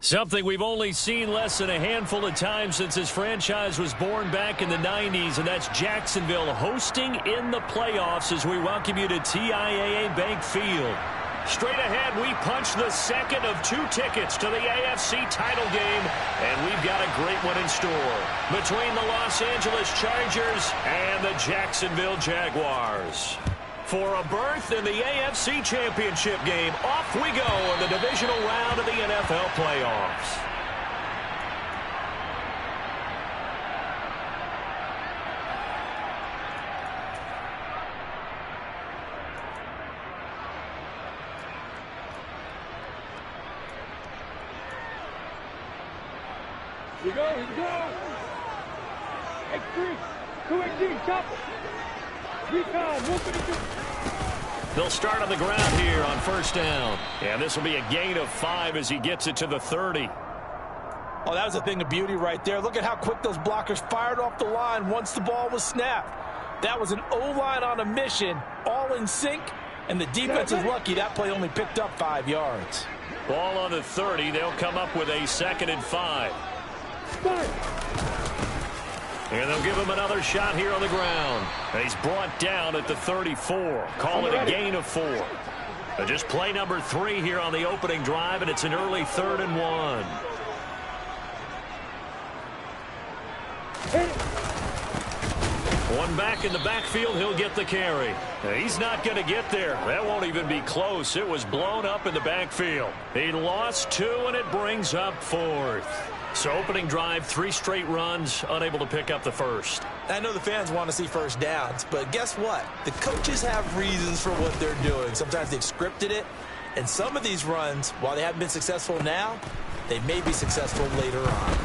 Something we've only seen less than a handful of times since this franchise was born back in the 90s, and that's Jacksonville hosting in the playoffs as we welcome you to TIAA Bank Field. Straight ahead, we punch the second of 2 tickets to the AFC title game, and we've got a great one in store between the Los Angeles Chargers and the Jacksonville Jaguars. For a berth in the AFC Championship game, off we go in the divisional round of the NFL playoffs. Here we go, here we go. X3, 218, chopper. Recon, 152. They'll start on the ground here on first down. And this will be a gain of 5 as he gets it to the 30. Oh, that was a thing of beauty right there. Look at how quick those blockers fired off the line once the ball was snapped. That was an O-line on a mission, all in sync, and the defense is lucky that play only picked up 5 yards. Ball on the 30. They'll come up with a 2nd and 5. And they'll give him another shot here on the ground. And he's brought down at the 34. Call it a gain of 4. Just play number 3 here on the opening drive, and it's an early 3rd and 1. One back in the backfield, he'll get the carry. He's not going to get there. That won't even be close. It was blown up in the backfield. He lost 2, and it brings up 4th. So opening drive, 3 straight runs, unable to pick up the first. I know the fans want to see first downs, but guess what? The coaches have reasons for what they're doing. Sometimes they've scripted it, and some of these runs, while they haven't been successful now, they may be successful later on.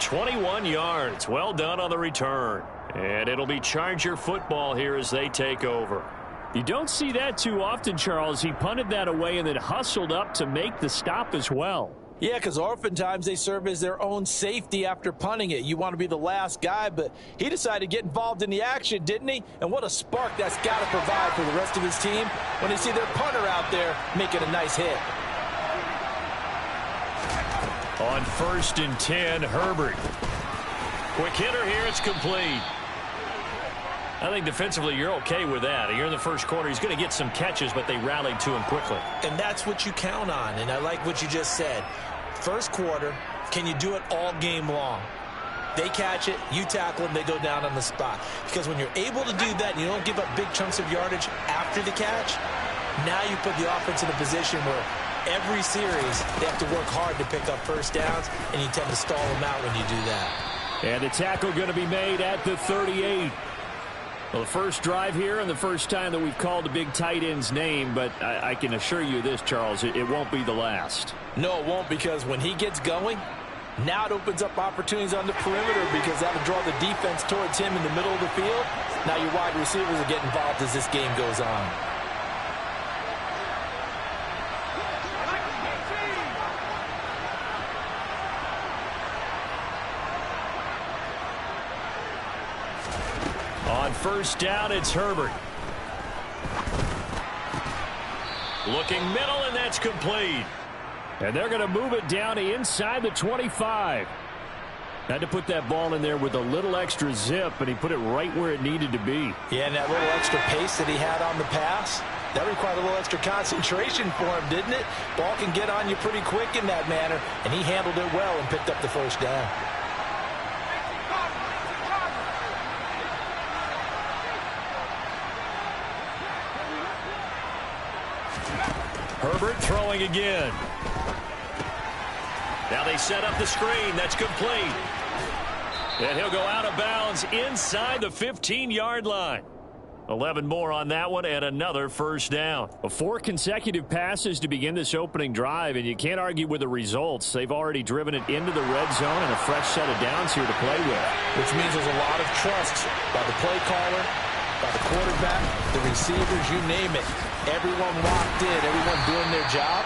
"21 yards. Well done on the return. And it'll be Charger football here as they take over. You don't see that too often, Charles. He punted that away and then hustled up to make the stop as well. Yeah, because oftentimes they serve as their own safety after punting it. You want to be the last guy, but he decided to get involved in the action, didn't he? And what a spark that's got to provide for the rest of his team when they see their punter out there making a nice hit. On 1st and 10, Herbert. Quick hitter here, it's complete. I think defensively you're okay with that. You're in the first quarter. He's going to get some catches, but they rallied to him quickly. And that's what you count on, and I like what you just said. First quarter, can you do it all game long? They catch it, you tackle them, they go down on the spot. Because when you're able to do that and you don't give up big chunks of yardage after the catch, now you put the offense in a position where every series they have to work hard to pick up first downs, and you tend to stall them out when you do that. And the tackle going to be made at the 38. Well, the first drive here and the first time that we've called the big tight end's name, but I can assure you this, Charles, it won't be the last. No, it won't, because when he gets going, now it opens up opportunities on the perimeter because that'll draw the defense towards him in the middle of the field. Now your wide receivers will get involved as this game goes on. On first down, it's Herbert. Looking middle, and that's complete. And they're going to move it down to inside the 25. Had to put that ball in there with a little extra zip, and he put it right where it needed to be. Yeah, and that little extra pace that he had on the pass, that required a little extra concentration for him, didn't it? Ball can get on you pretty quick in that manner, and he handled it well and picked up the first down. Herbert throwing again. Now they set up the screen. That's complete. And he'll go out of bounds inside the 15-yard line. 11 more on that one and another first down. 4 consecutive passes to begin this opening drive, and you can't argue with the results. They've already driven it into the red zone and a fresh set of downs here to play with. Which means there's a lot of trust by the play caller, by the quarterback, the receivers, you name it. Everyone locked in, everyone doing their job.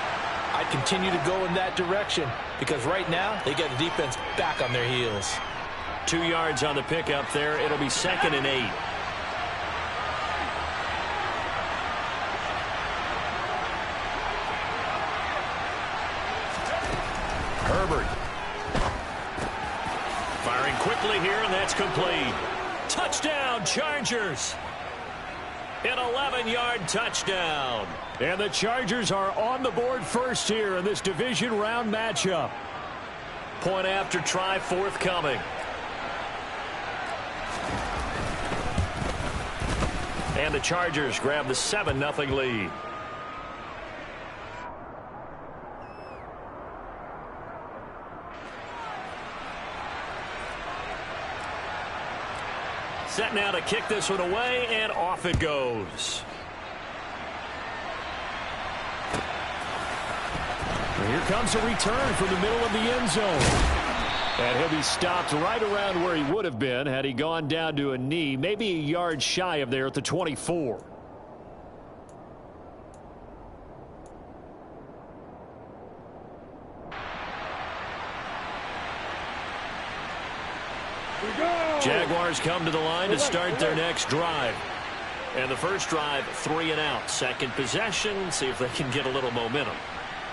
I'd continue to go in that direction because right now they get the defense back on their heels. 2 yards on the pickup there. It'll be 2nd and 8. quickly here, and that's complete. Touchdown, Chargers. An 11-yard touchdown. And the Chargers are on the board first here in this division round matchup. Point after try forthcoming. And the Chargers grab the 7-0 lead. Set now to kick this one away, and off it goes. And here comes a return from the middle of the end zone. And he'll be stopped right around where he would have been had he gone down to a knee, maybe a yard shy of there at the 24. Jaguars come to the line to start their next drive. And the first drive, 3 and out. Second possession, see if they can get a little momentum.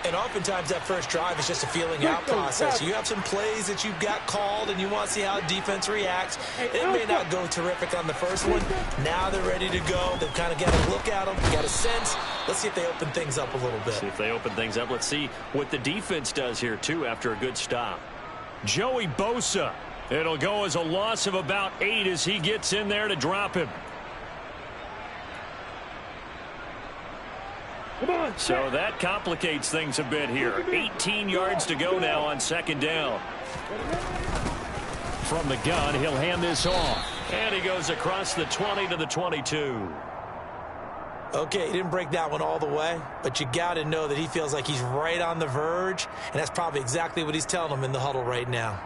And oftentimes that first drive is just a feeling out process. You have some plays that you've got called and you want to see how defense reacts. It may not go terrific on the first one. Now they're ready to go. They've kind of got a look at them, got a sense. Let's see if they open things up a little bit. See if they open things up. Let's see what the defense does here, too, after a good stop. Joey Bosa. It'll go as a loss of about 8 as he gets in there to drop him. So that complicates things a bit here. 18 yards to go now on second down. From the gun, he'll hand this off. And he goes across the 20 to the 22. Okay, he didn't break that one all the way, but you got to know that he feels like he's right on the verge, and that's probably exactly what he's telling them in the huddle right now.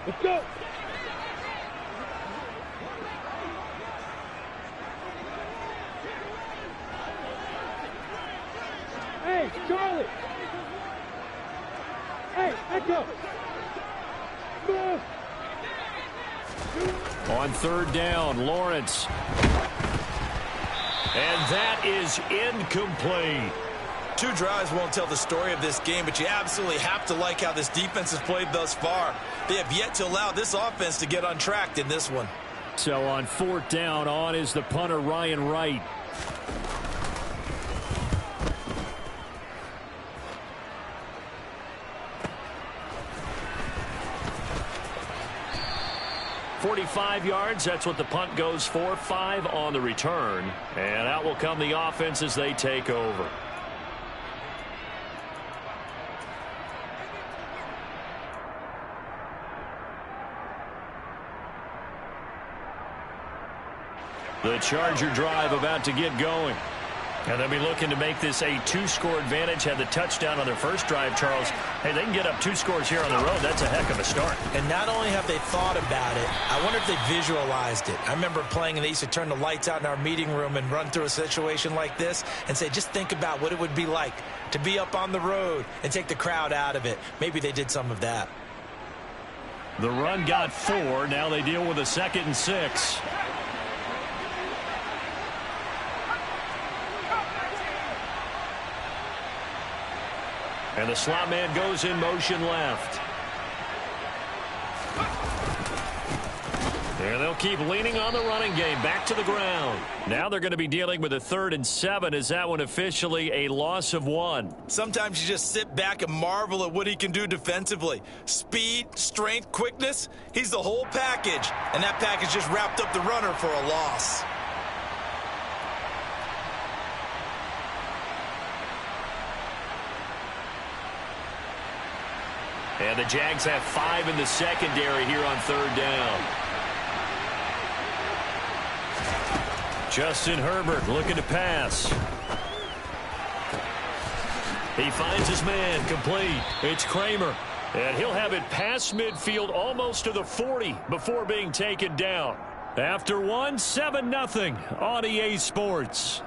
Let's go. Hey, Charlie. Hey, echo. Move. On third down, Lawrence. And that is incomplete. 2 drives won't tell the story of this game, but you absolutely have to like how this defense has played thus far. They have yet to allow this offense to get untracked in this one. So on fourth down, on is the punter, Ryan Wright. .45 yards, that's what the punt goes for. 5 on the return. And out will come the offense as they take over. The Charger drive about to get going. And they'll be looking to make this a 2-score advantage. Had the touchdown on their first drive, Charles. Hey, they can get up 2 scores here on the road. That's a heck of a start. And not only have they thought about it, I wonder if they visualized it. I remember playing, and they used to turn the lights out in our meeting room and run through a situation like this and say, just think about what it would be like to be up on the road and take the crowd out of it. Maybe they did some of that. The run got 4. Now they deal with a 2nd and 6. And the slot man goes in motion left. And they'll keep leaning on the running game. Back to the ground. Now they're going to be dealing with a 3rd and 7. Is that one officially a loss of 1? Sometimes you just sit back and marvel at what he can do defensively. Speed, strength, quickness. He's the whole package. And that package just wrapped up the runner for a loss. And the Jags have 5 in the secondary here on 3rd down. Justin Herbert looking to pass. He finds his man, complete. It's Kramer. And he'll have it past midfield almost to the 40 before being taken down. After 1, 7-0 on EA Sports.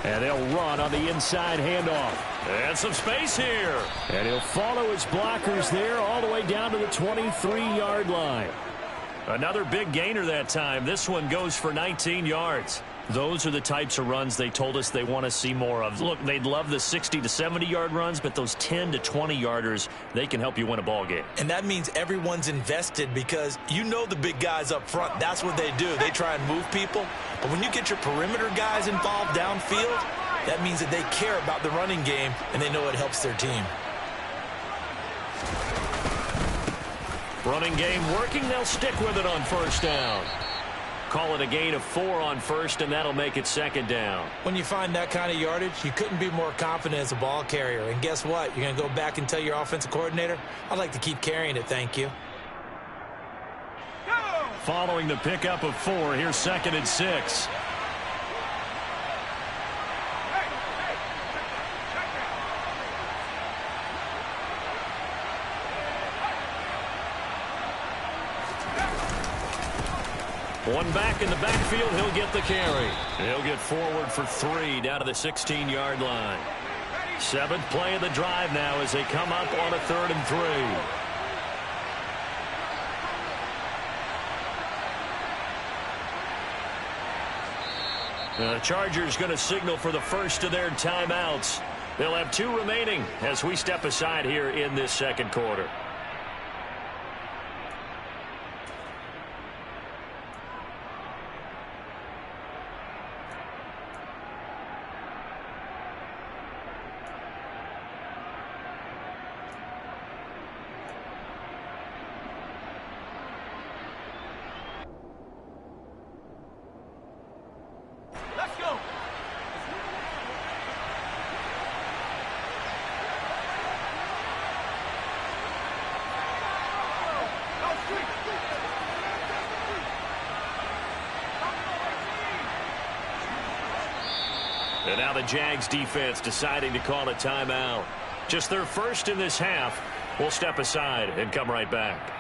And they'll run on the inside handoff. And some space here. And he'll follow his blockers there all the way down to the 23-yard line. Another big gainer that time. This one goes for 19 yards. Those are the types of runs they told us they want to see more of. Look, they'd love the 60 to 70-yard runs, but those 10 to 20-yarders, they can help you win a ball game. And that means everyone's invested because you know the big guys up front. That's what they do. They try and move people. But when you get your perimeter guys involved downfield, that means that they care about the running game, and they know it helps their team. Running game working. They'll stick with it on first down. Call it a gain of 4 on first, and that'll make it second down. When you find that kind of yardage, you couldn't be more confident as a ball carrier. And guess what? You're going to go back and tell your offensive coordinator, I'd like to keep carrying it, thank you. Following the pickup of 4, here's 2nd and 6. One back in the backfield, he'll get the carry. He'll get forward for 3 down to the 16-yard line. 7th play of the drive now as they come up on a 3rd and 3. The Chargers going to signal for the first of their timeouts. They'll have 2 remaining as we step aside here in this second quarter. And now the Jags defense deciding to call a timeout. Just their first in this half. We'll step aside and come right back.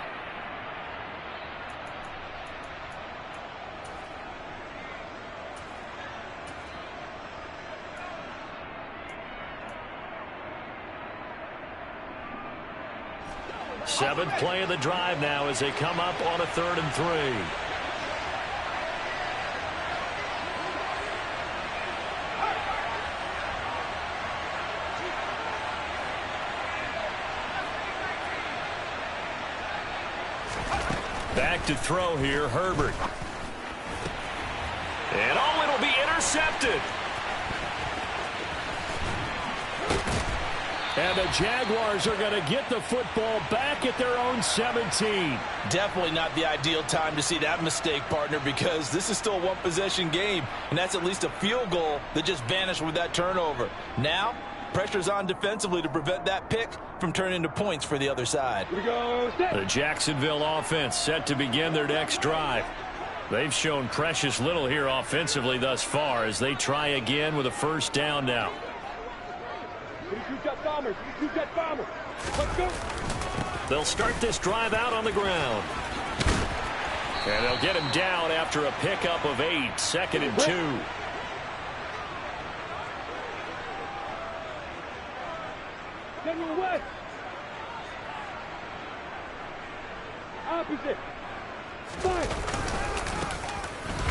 Seventh play of the drive now as they come up on a 3rd and 3. Back to throw here, Herbert. And oh, it'll be intercepted. And the Jaguars are going to get the football back at their own 17. Definitely not the ideal time to see that mistake, partner, because this is still a one-possession game, and that's at least a field goal that just vanished with that turnover. Now, pressure's on defensively to prevent that pick from turning into points for the other side. Here we go. The Jacksonville offense set to begin their next drive. They've shown precious little here offensively thus far as they try again with a first down now. Let's go. They'll start this drive out on the ground. And they'll get him down after a pickup of 8, 2nd and 2. General West. Opposite. Fire.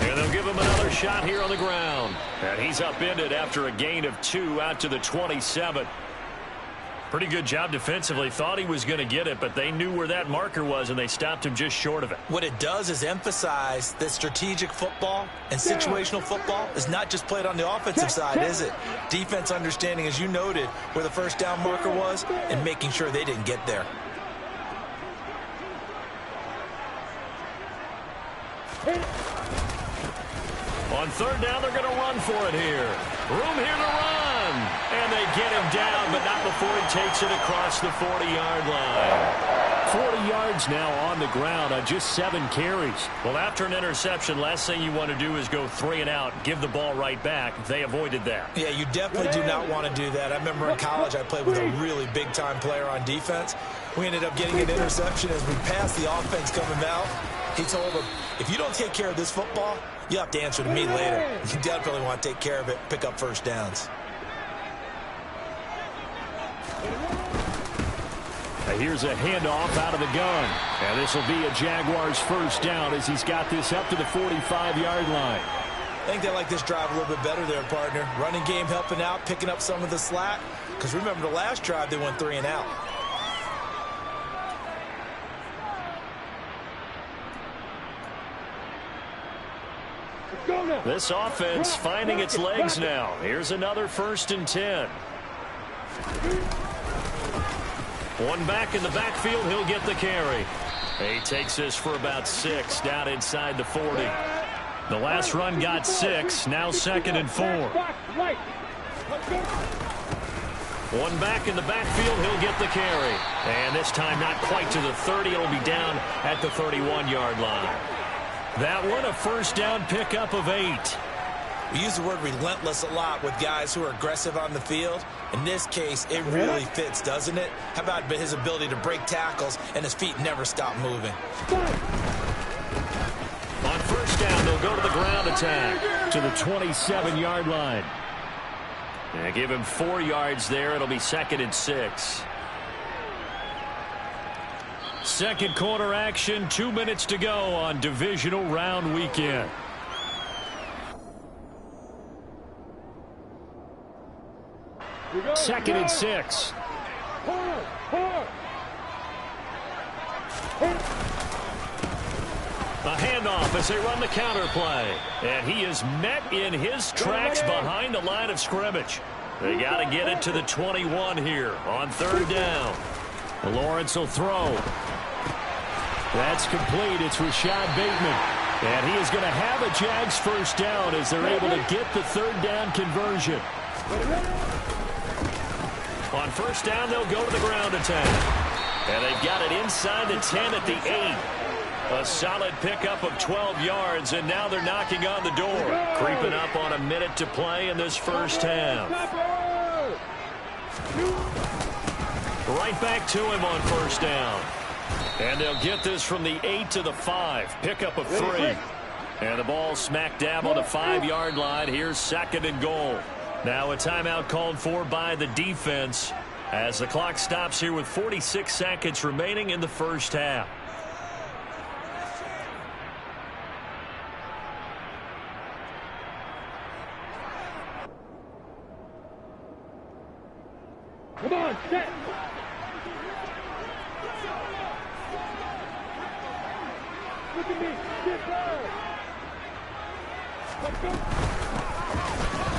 And they'll give him another shot here on the ground. And he's upended after a gain of 2 out to the 27. Pretty good job defensively. Thought he was going to get it, but they knew where that marker was, and they stopped him just short of it. What it does is emphasize that strategic football and situational football is not just played on the offensive side, is it? Defense understanding, as you noted, where the first down marker was and making sure they didn't get there. On 3rd down, they're going to run for it here. Room here to run. And they get him down, but not before he takes it across the 40-yard line. 40 yards now on the ground on just 7 carries. Well, after an interception, last thing you want to do is go 3 and out, give the ball right back. They avoided that. Yeah, you definitely do not want to do that. I remember in college I played with a really big-time player on defense. We ended up getting an interception as we passed the offense coming out. He told him, if you don't take care of this football, you have to answer to me later. You definitely want to take care of it, pick up first downs. Here's a handoff out of the gun. And this will be a Jaguars first down as he's got this up to the 45-yard line. I think they like this drive a little bit better there, partner. Running game helping out, picking up some of the slack. Because remember the last drive, they went 3 and out. This offense finding its legs now. Here's another 1st and 10. One back in the backfield, he'll get the carry. He takes this for about 6 down inside the 40. The last run got 6, now 2nd and 4. One back in the backfield, he'll get the carry. And this time not quite to the 30, it'll be down at the 31-yard line. That one a first down pickup of 8. We use the word relentless a lot with guys who are aggressive on the field. In this case, it really fits, doesn't it? How about his ability to break tackles and his feet never stop moving? On first down, they'll go to the ground attack to the 27-yard line. And give him 4 yards there. It'll be 2nd and 6. Second quarter action, 2 minutes to go on divisional round weekend. Second and 6. A handoff as they run the counter play. And he is met in his tracks behind the line of scrimmage. They got to get it to the 21 here on 3rd down. Lawrence will throw. That's complete. It's Rashad Bateman. And he is going to have a Jags first down as they're able to get the 3rd down conversion. On first down, they'll go to the ground attack. And they've got it inside the 10 at the 8. A solid pickup of 12 yards, and now they're knocking on the door. Creeping up on a minute to play in this first half. Right back to him on first down. And they'll get this from the 8 to the 5. Pickup of 3. And the ball smack dab on the 5-yard line. Here's 2nd and goal. Now a timeout called for by the defense as the clock stops here with 46 seconds remaining in the first half. Come on, set. Look at me. Get down. Let's go.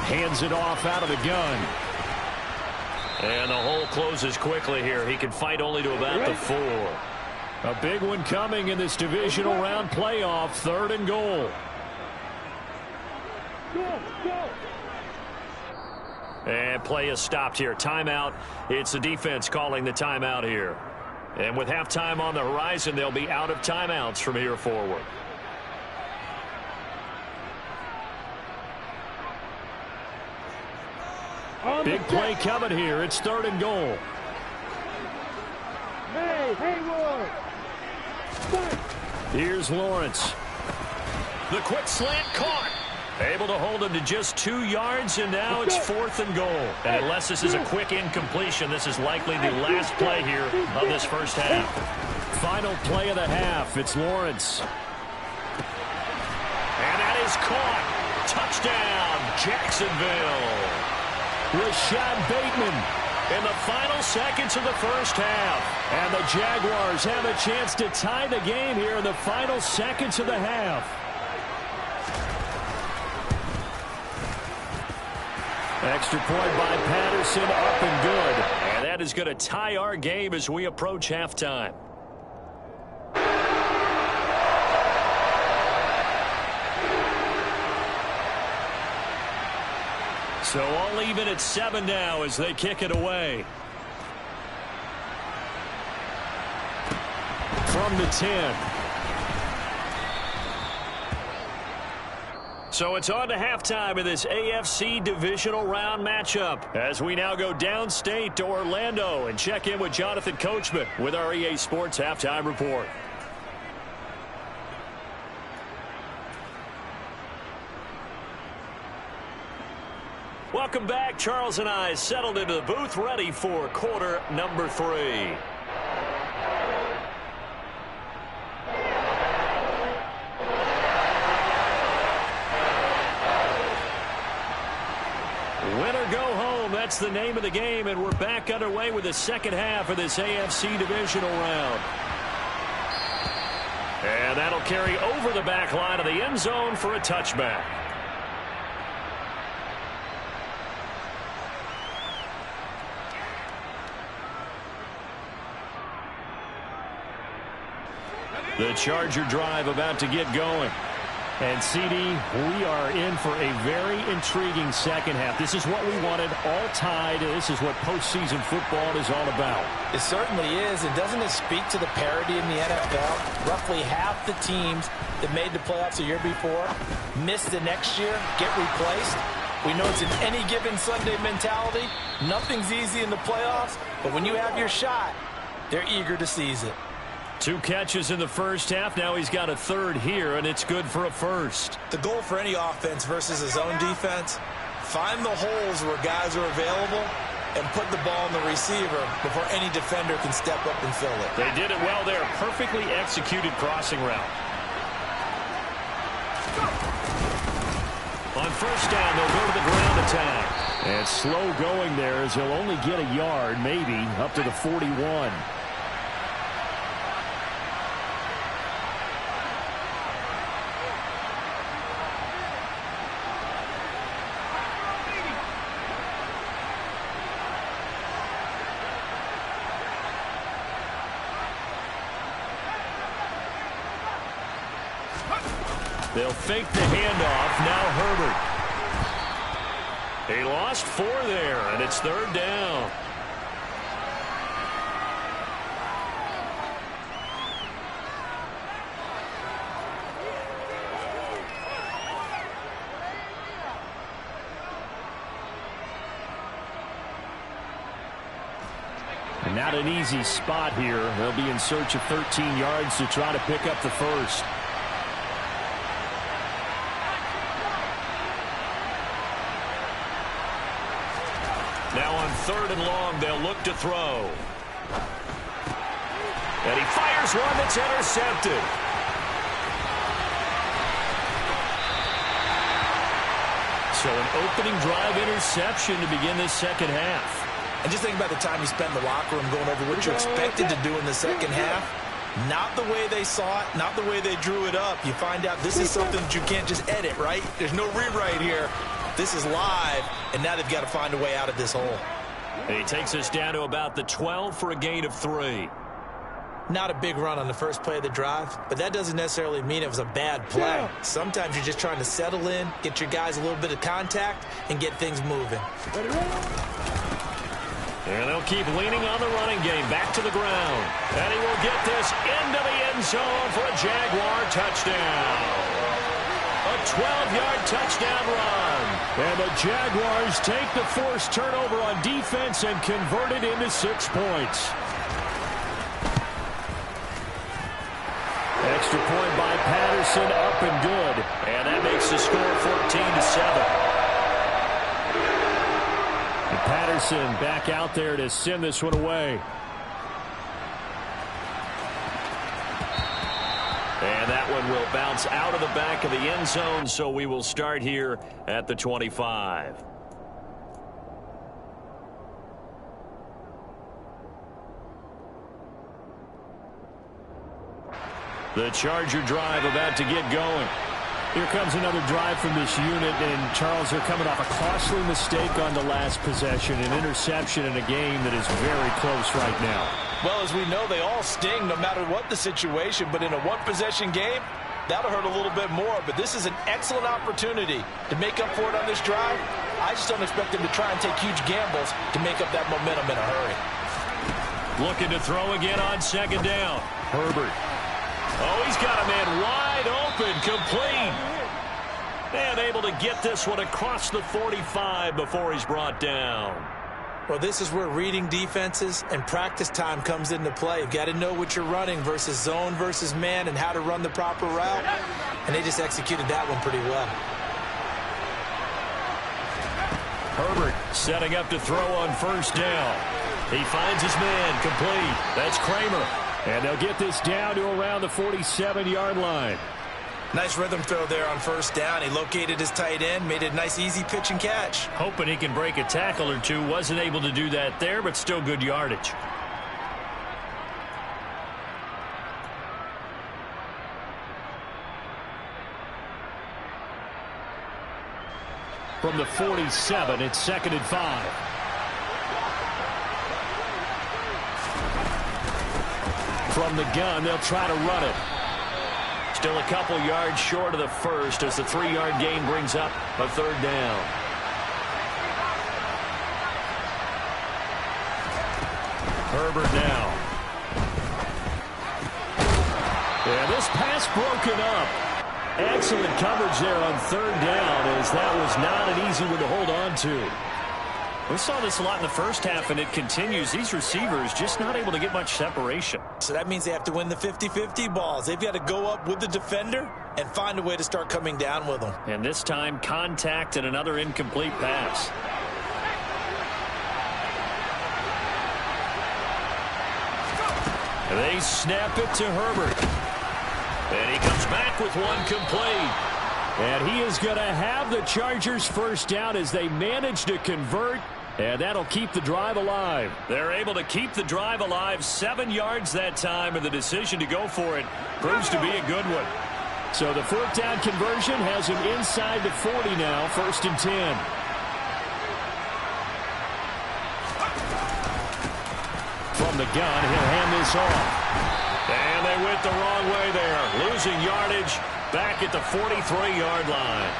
Hands it off out of the gun. And the hole closes quickly here. He can fight only to about the 4. A big one coming in this divisional round playoff. 3rd and goal. Go, go. And play is stopped here. Timeout. It's the defense calling the timeout here. And with halftime on the horizon, they'll be out of timeouts from here forward. Big play coming here. It's 3rd and goal. Hey, Hayward. Here's Lawrence. The quick slant caught. Able to hold him to just 2 yards, and now it's 4th and goal. And unless this is a quick incompletion, this is likely the last play here of this first half. Final play of the half. It's Lawrence. And that is caught. Touchdown, Jacksonville. Rashad Bateman in the final seconds of the first half. And the Jaguars have a chance to tie the game here in the final seconds of the half. Extra point by Patterson, up and good. And that is going to tie our game as we approach halftime. So all even at 7 now as they kick it away. From the 10. So it's on to halftime of this AFC divisional round matchup as we now go downstate to Orlando and check in with Jonathan Coachman with our EA Sports Halftime Report. Welcome back. Charles and I settled into the booth, ready for quarter number 3. Win or go home, that's the name of the game, and we're back underway with the second half of this AFC divisional round. And that'll carry over the back line of the end zone for a touchback. The Charger drive about to get going. And, CD, we are in for a very intriguing second half. This is what we wanted, all tied. This is what postseason football is all about. It certainly is. And doesn't it speak to the parity in the NFL? Roughly half the teams that made the playoffs the year before miss the next year, get replaced. We know it's an any given Sunday mentality. Nothing's easy in the playoffs, but when you have your shot, they're eager to seize it. 2 catches in the first half. Now he's got a third here, and it's good for a first. The goal for any offense versus his own defense, find the holes where guys are available and put the ball in the receiver before any defender can step up and fill it. They did it well there. Perfectly executed crossing route. On first down, they'll go to the ground attack. And slow going there as he'll only get a yard, maybe, up to the 41. They'll fake the handoff. Now Herbert. He lost 4 there, and it's third down. And not an easy spot here. They'll be in search of 13 yards to try to pick up the first. Now on 3rd and long, they'll look to throw. And he fires one that's intercepted. So an opening drive interception to begin this second half. And just think about the time you spent in the locker room going over what you expected to do in the second half. Not the way they saw it, not the way they drew it up. You find out this is something that you can't just edit, right? There's no rewrite here. This is live, and now they've got to find a way out of this hole. And he takes us down to about the 12 for a gain of 3. Not a big run on the first play of the drive, but that doesn't necessarily mean it was a bad play. Sometimes you're just trying to settle in, get your guys a little bit of contact, and get things moving. And they'll keep leaning on the running game. Back to the ground. And he will get this into the end zone for a Jaguar touchdown. A 12-yard touchdown run. And the Jaguars take the forced turnover on defense and convert it into 6 points. Extra point by Patterson, up and good. And that makes the score 14-7. And Patterson back out there to send this one away. And that one will bounce out of the back of the end zone, so we will start here at the 25. The Charger drive about to get going. Here comes another drive from this unit, and Charles, they're coming off a costly mistake on the last possession, an interception in a game that is very close right now. Well, as we know, they all sting no matter what the situation, but in a one-possession game, that'll hurt a little bit more. But this is an excellent opportunity to make up for it on this drive. I just don't expect them to try and take huge gambles to make up that momentum in a hurry. Looking to throw again on second down. Herbert. Oh, he's got a man wide open, complete. And able to get this one across the 45 before he's brought down. Well, this is where reading defenses and practice time comes into play. You've got to know what you're running versus zone versus man and how to run the proper route. And they just executed that one pretty well. Herbert setting up to throw on first down. He finds his man, complete. That's Kramer. And they'll get this down to around the 47-yard line. Nice rhythm throw there on first down. He located his tight end, made it a nice easy pitch and catch. Hoping he can break a tackle or two. Wasn't able to do that there, but still good yardage. From the 47, it's 2nd and 5. From the gun, they'll try to run it. Still a couple yards short of the first as the 3-yard gain brings up a 3rd down. Herbert now. And this pass broken up. Excellent coverage there on 3rd down, as that was not an easy one to hold on to. We saw this a lot in the first half, and it continues. These receivers just not able to get much separation. So that means they have to win the 50-50 balls. They've got to go up with the defender and find a way to start coming down with them. And this time, contact and another incomplete pass. They snap it to Herbert. And he comes back with one complete. And he is going to have the Chargers first down as they manage to convert. And that'll keep the drive alive. They're able to keep the drive alive. 7 yards that time, and the decision to go for it proves to be a good one. So the 4th down conversion has him inside the 40 now, 1st and 10. From the gun, he'll hand this off. And they went the wrong way there. Losing yardage back at the 43-yard line.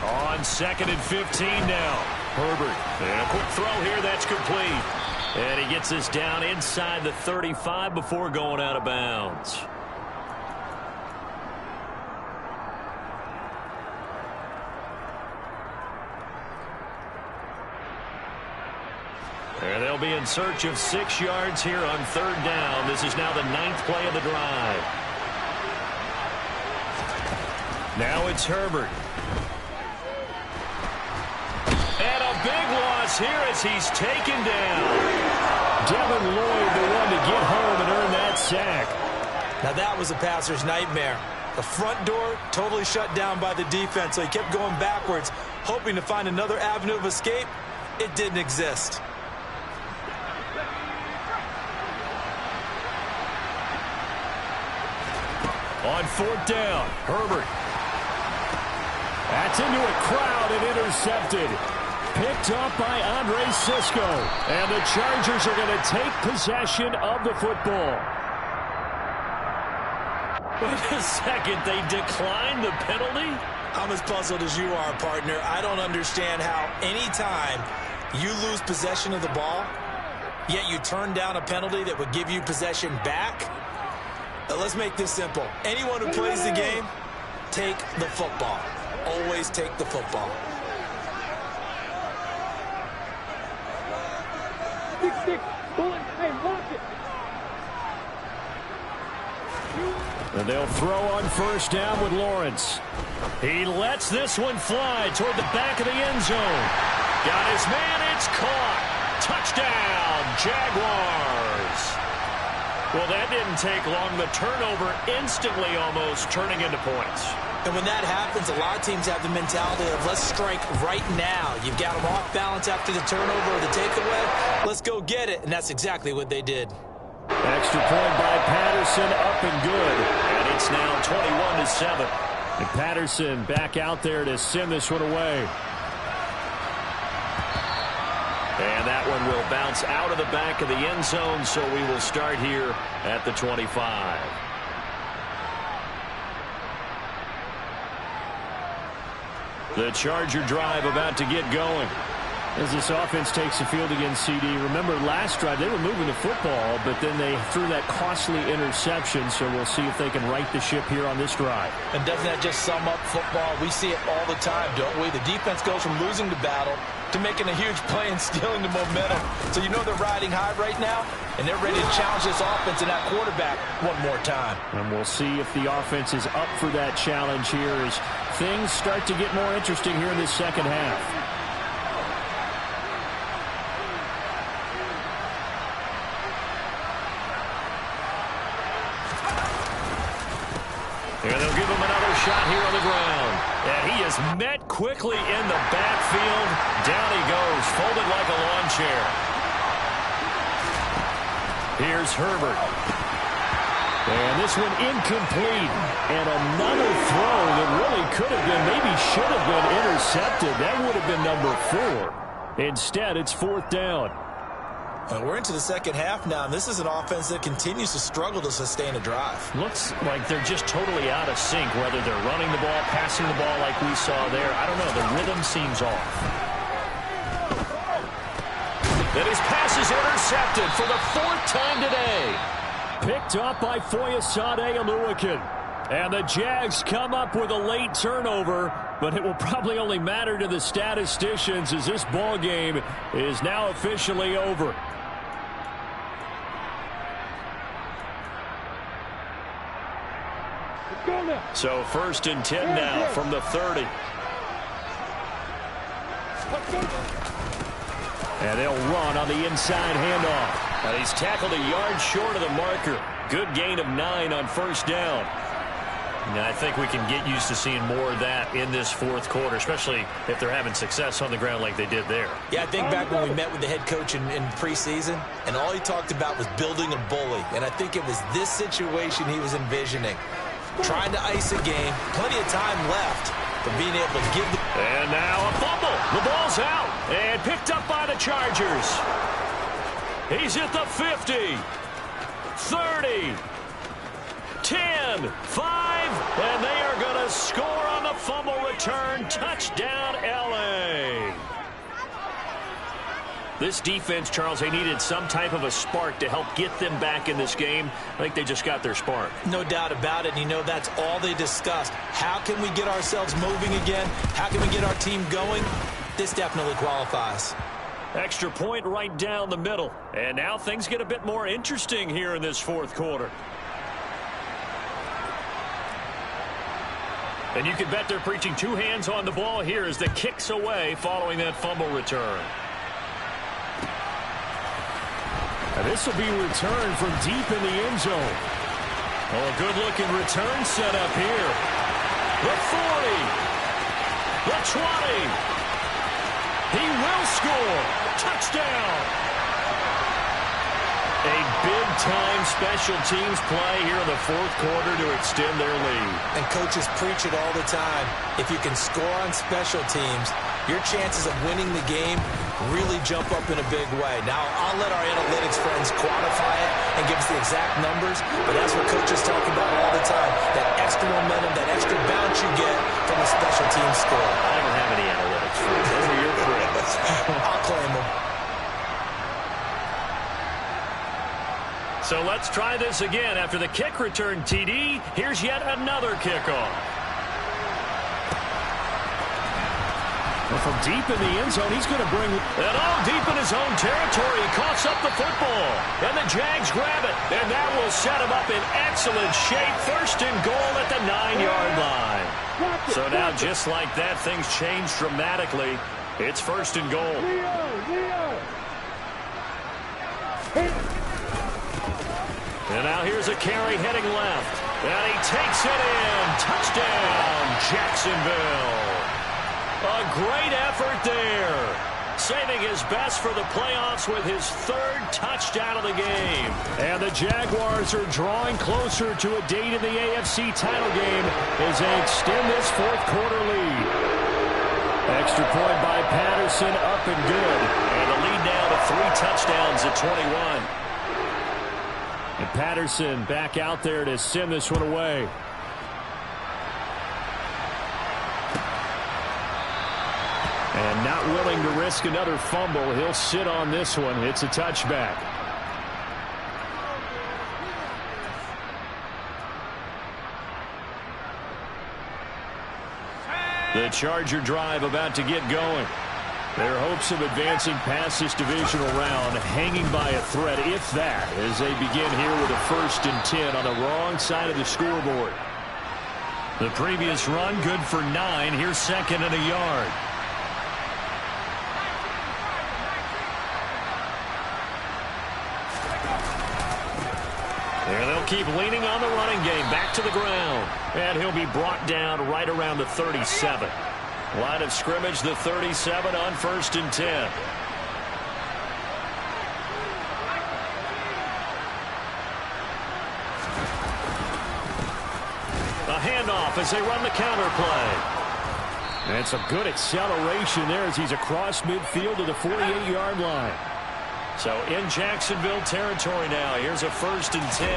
On 2nd and 15 now. Herbert. And a quick throw here that's complete. And he gets this down inside the 35 before going out of bounds. And they'll be in search of 6 yards here on 3rd down. This is now the 9th play of the drive. Now it's Herbert. And a big loss here as he's taken down. Devin Lloyd, the one to get home and earn that sack. Now that was a passer's nightmare. The front door totally shut down by the defense, so he kept going backwards, hoping to find another avenue of escape. It didn't exist. On 4th down, Herbert. That's into a crowd and intercepted. Picked up by Andre Sisco. And the Chargers are going to take possession of the football. Wait a second, they declined the penalty? I'm as puzzled as you are, partner. I don't understand how any time you lose possession of the ball, yet you turn down a penalty that would give you possession back. Let's make this simple. Anyone who plays the game, take the football. Always take the football. Six, bullet, hey, watch it. And they'll throw on 1st down with Lawrence. He lets this one fly toward the back of the end zone. Got his man, it's caught. Touchdown, Jaguars. Well, that didn't take long. The turnover instantly almost turning into points. And when that happens, a lot of teams have the mentality of let's strike right now. You've got them off balance after the turnover or the takeaway. Let's go get it. And that's exactly what they did. Extra point by Patterson, up and good. And it's now 21-7. And Patterson back out there to send this one away. And that one will bounce out of the back of the end zone, so we will start here at the 25. The Charger drive about to get going. As this offense takes the field against CD, remember last drive they were moving the football, but then they threw that costly interception, so we'll see if they can right the ship here on this drive. And doesn't that just sum up football? We see it all the time, don't we? The defense goes from losing the battle to making a huge play and stealing the momentum. So you know they're riding high right now, and they're ready to challenge this offense and that quarterback one more time. And we'll see if the offense is up for that challenge here as things start to get more interesting here in this second half. And they'll give him another shot here on the ground. And he is met quickly in the backfield. Down he goes, folded like a lawn chair. Here's Herbert. And this one incomplete. And another throw that really could have been, maybe should have been intercepted. That would have been number 4. Instead, it's 4th down. We're into the second half now, and this is an offense that continues to struggle to sustain a drive. Looks like they're just totally out of sync, whether they're running the ball, passing the ball like we saw there. I don't know. The rhythm seems off. And his pass is intercepted for the 4th time today. Picked up by Foyesade Oluwakin. And the Jags come up with a late turnover, but it will probably only matter to the statisticians as this ball game is now officially over. So 1st and 10 now from the 30. And they'll run on the inside handoff. And he's tackled a yard short of the marker. Good gain of 9 on 1st down. Now, I think we can get used to seeing more of that in this 4th quarter, especially if they're having success on the ground like they did there. Yeah, I think back when we met with the head coach in preseason, and all he talked about was building a bully. And I think it was this situation he was envisioning. Trying to ice a game, plenty of time left, but being able to give the... And now a fumble. The ball's out and picked up by the Chargers. He's at the 50, 30, 10, 5, and they are going to score on the fumble return. Touchdown, L.A. This defense, Charles, they needed some type of a spark to help get them back in this game. I think they just got their spark. No doubt about it, and you know that's all they discussed. How can we get ourselves moving again? How can we get our team going? This definitely qualifies. Extra point right down the middle. And now things get a bit more interesting here in this 4th quarter. And you can bet they're preaching 2 hands on the ball here as the kick's away following that fumble return. And this will be returned from deep in the end zone. Oh, a good-looking return set up here. The 40. The 20. He will score. Touchdown. A big-time special teams play here in the 4th quarter to extend their lead. And coaches preach it all the time. If you can score on special teams, your chances of winning the game really jump up in a big way. Now, I'll let our analytics friends quantify it and give us the exact numbers, but that's what coaches talk about all the time. That extra momentum, that extra bounce you get from a special team score. I don't have any analytics friends. Those are your friends. I'll claim them. So let's try this again. After the kick return TD, here's yet another kickoff. Well, from deep in the end zone, he's going to bring it all deep in his own territory. He coughs up the football. And the Jags grab it. And that will set him up in excellent shape. 1st and goal at the 9-yard line. So now, just like that, things change dramatically. It's 1st and goal. And now here's a carry heading left. And he takes it in. Touchdown, Jacksonville. A great effort there. Saving his best for the playoffs with his 3rd touchdown of the game. And the Jaguars are drawing closer to a date in the AFC title game as they extend this 4th quarter lead. Extra point by Patterson, up and good. And the lead now to 3 touchdowns at 21. And Patterson back out there to send this one away. And not willing to risk another fumble. He'll sit on this one. It's a touchback. The Charger drive about to get going. Their hopes of advancing past this divisional round hanging by a thread, if that, as they begin here with a 1st and 10 on the wrong side of the scoreboard. The previous run good for 9. Here's 2nd and a yard. And they'll keep leaning on the running game. Back to the ground. And he'll be brought down right around the 37. Line of scrimmage, the 37 on 1st and 10. A handoff as they run the counter play. And some good acceleration there as he's across midfield to the 48-yard line. So in Jacksonville territory now. Here's a 1st and 10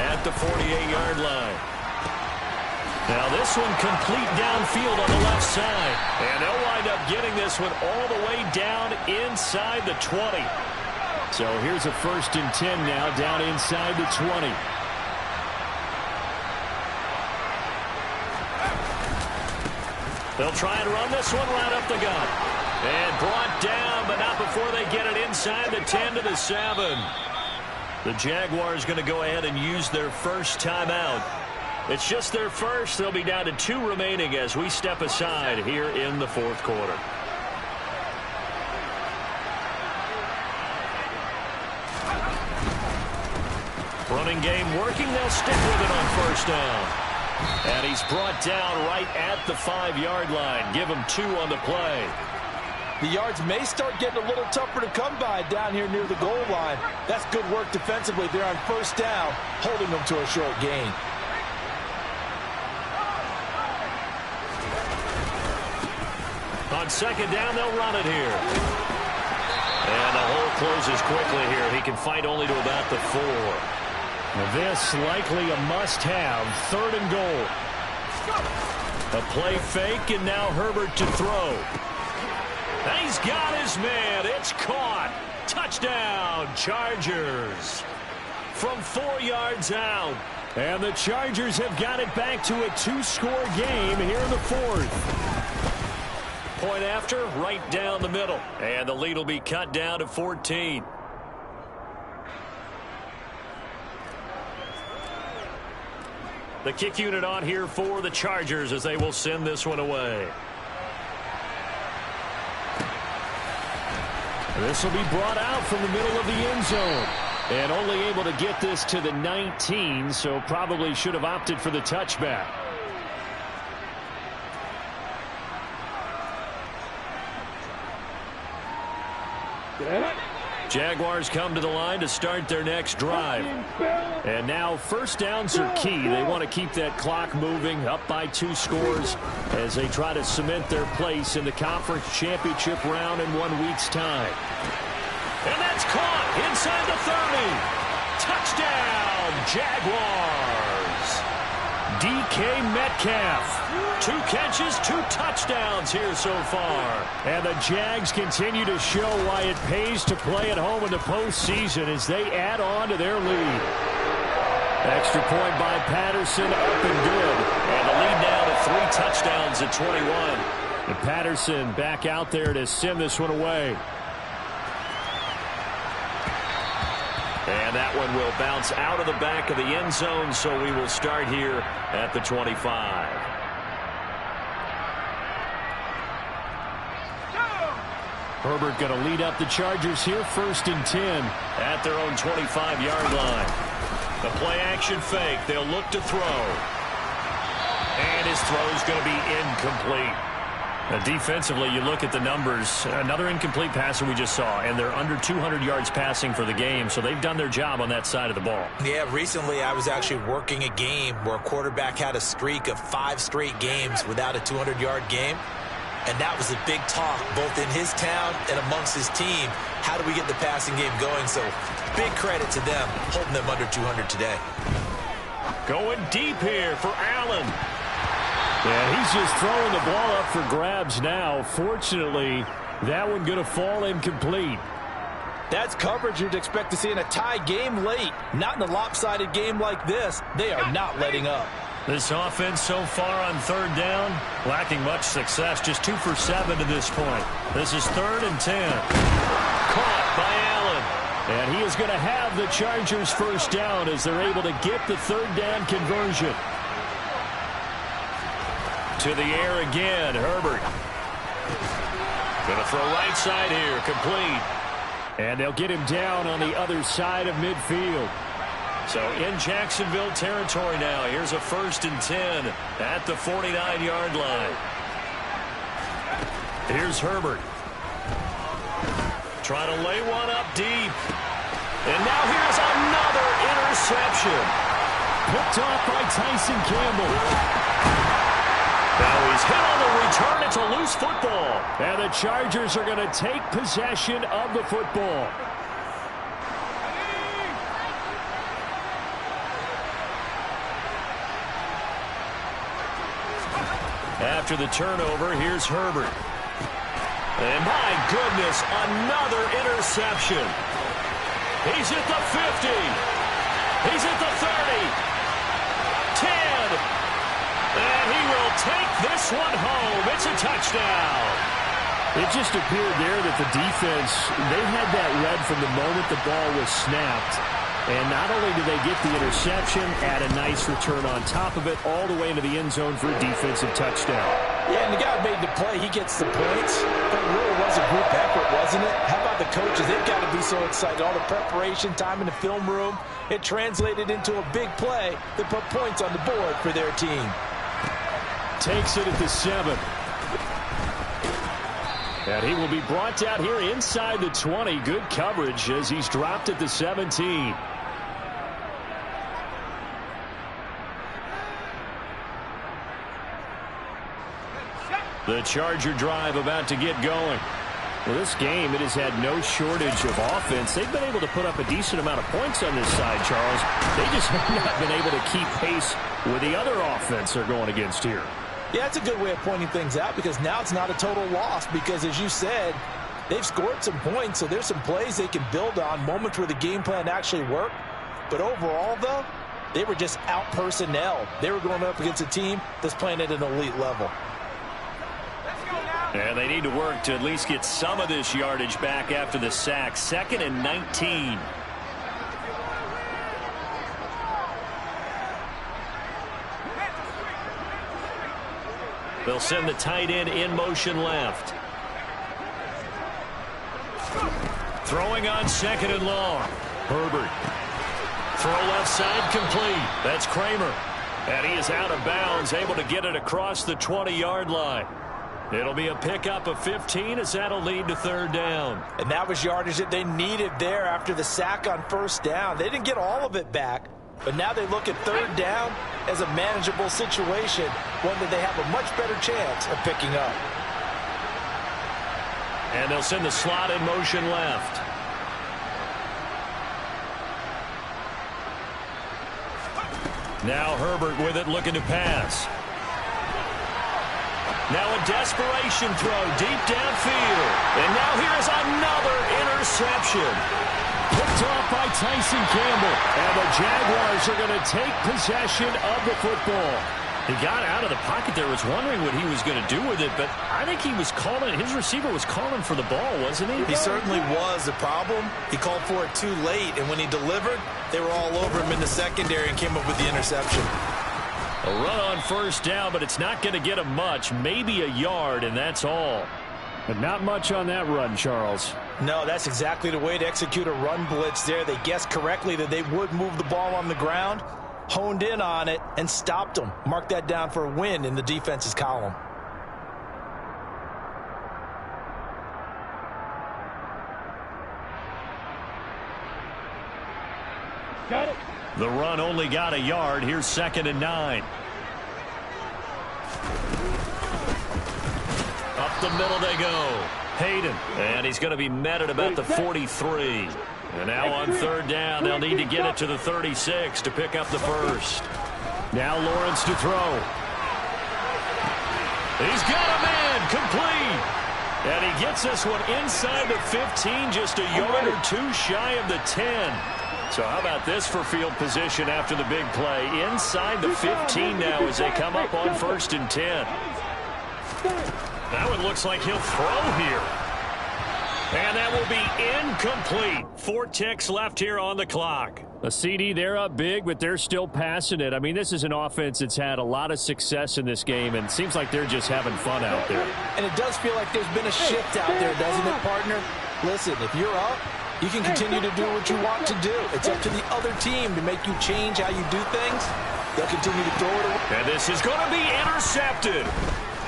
at the 48-yard line. Now this one complete downfield on the left side. And they'll wind up getting this one all the way down inside the 20. So here's a 1st and 10 now down inside the 20. They'll try and run this one right up the gut. And brought down, but not before they get it inside the 10 to the 7. The Jaguars going to go ahead and use their first timeout. It's just their first. They'll be down to 2 remaining as we step aside here in the 4th quarter. Running game working. They'll stick with it on 1st down. And he's brought down right at the 5-yard line. Give him 2 on the play. The yards may start getting a little tougher to come by down here near the goal line. That's good work defensively there on 1st down, holding them to a short gain. On 2nd down, they'll run it here. And the hole closes quickly here. He can fight only to about the 4. This likely a must-have. 3rd and goal. A play fake, and now Herbert to throw. He's got his man. It's caught. Touchdown, Chargers. From 4 yards out. And the Chargers have got it back to a 2-score game here in the 4th. Point after, right down the middle. And the lead will be cut down to 14. The kick unit on here for the Chargers as they will send this one away. This will be brought out from the middle of the end zone. And only able to get this to the 19, so probably should have opted for the touchback. Jaguars come to the line to start their next drive. And now 1st downs are key. They want to keep that clock moving, up by 2 scores as they try to cement their place in the conference championship round in 1 week's time. And that's caught inside the 30. Touchdown, Jaguars. DK Metcalf. 2 catches, 2 touchdowns here so far. And the Jags continue to show why it pays to play at home in the postseason as they add on to their lead. Extra point by Patterson, up and good. And the lead now to 3 touchdowns at 21. And Patterson back out there to send this one away. And that one will bounce out of the back of the end zone, so we will start here at the 25. Herbert going to lead up the Chargers here, 1st and 10 at their own 25-yard line. The play-action fake. They'll look to throw. And his throw's going to be incomplete. Defensively, you look at the numbers. Another incomplete passer we just saw, and they're under 200 yards passing for the game, so they've done their job on that side of the ball. Yeah, recently I was actually working a game where a quarterback had a streak of 5 straight games without a 200-yard game, and that was a big talk both in his town and amongst his team. How do we get the passing game going? So big credit to them, holding them under 200 today. Going deep here for Allen. And he's just throwing the ball up for grabs now. Fortunately, that one going to fall incomplete. That's coverage you'd expect to see in a tie game late. Not in a lopsided game like this. They are not letting up. This offense so far on third down, lacking much success. Just 2 for 7 to this point. This is 3rd and 10. Caught by Allen. And he is going to have the Chargers first down as they're able to get the third down conversion. To the air again, Herbert. Going to throw right side here, complete. And they'll get him down on the other side of midfield. So in Jacksonville territory now. Here's a 1st and 10 at the 49-yard line. Here's Herbert. Trying to lay one up deep. And now here's another interception. Picked off by Tyson Campbell. Now he's hit on the return. It's a loose football. And the Chargers are going to take possession of the football. After the turnover, here's Herbert. And my goodness, another interception. He's at the 50. He's at the 30. 10. And he will take this one home. It's a touchdown. It just appeared there that the defense, they had that read from the moment the ball was snapped. And not only did they get the interception, add a nice return on top of it, all the way into the end zone for a defensive touchdown. Yeah, and the guy who made the play, he gets the points. But it really was a group effort, wasn't it? How about the coaches? They've got to be so excited. All the preparation time in the film room, it translated into a big play that put points on the board for their team. Takes it at the 7. And he will be brought down here inside the 20. Good coverage as he's dropped at the 17. The Charger drive about to get going. Well, this game, it has had no shortage of offense. They've been able to put up a decent amount of points on this side, Charles. They just have not been able to keep pace with the other offense they're going against here. Yeah, that's a good way of pointing things out because now it's not a total loss because, as you said, they've scored some points, so there's some plays they can build on, moments where the game plan actually worked. But overall, though, they were just out-personnel. They were going up against a team that's playing at an elite level. And they need to work to at least get some of this yardage back after the sack. 2nd and 19. They'll send the tight end in motion left. Throwing on 2nd and long. Herbert. Throw left side complete. That's Kramer. And he is out of bounds, able to get it across the 20-yard line. It'll be a pickup of 15 as that'll lead to 3rd down. And that was yardage that they needed there after the sack on 1st down. They didn't get all of it back, but now they look at 3rd down as a manageable situation, one that they have a much better chance of picking up. And they'll send the slot in motion left. Now Herbert with it, looking to pass. Now a desperation throw deep downfield. And now here's another interception. Picked off by Tyson Campbell. And the Jaguars are going to take possession of the football. He got out of the pocket there, was wondering what he was going to do with it, but I think he was calling, his receiver was calling for the ball, wasn't he? He certainly was. The problem, he called for it too late, and when he delivered, they were all over him in the secondary and came up with the interception. A run on 1st down, but it's not going to get him much. Maybe a yard, and that's all. But not much on that run, Charles. No, that's exactly the way to execute a run blitz there. They guessed correctly that they would move the ball on the ground, honed in on it, and stopped them. Mark that down for a win in the defense's column. Got it. The run only got a yard. Here's 2nd and 9. Up the middle they go. Hayden. And he's going to be met at about the 43. And now on 3rd down, they'll need to get it to the 36 to pick up the first. Now Lawrence to throw. He's got a man, complete. And he gets this one inside the 15, just a yard or two shy of the 10. So how about this for field position after the big play? Inside the 15 now as they come up on 1st and 10. That one looks like he'll throw here. And that will be incomplete. 4 ticks left here on the clock. A CD, they're up big, but they're still passing it. I mean, this is an offense that's had a lot of success in this game, and it seems like they're just having fun out there. And it does feel like there's been a shift out there, doesn't it, partner? Listen, if you're up, you can continue to do what you want to do. It's up to the other team to make you change how you do things. They'll continue to throw it away. And this is going to be intercepted.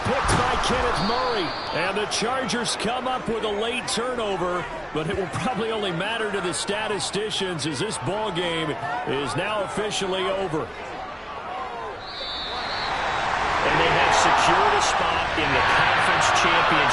Picked by Kenneth Murray. And the Chargers come up with a late turnover, but it will probably only matter to the statisticians as this ball game is now officially over. And they have secured a spot in the conference championship.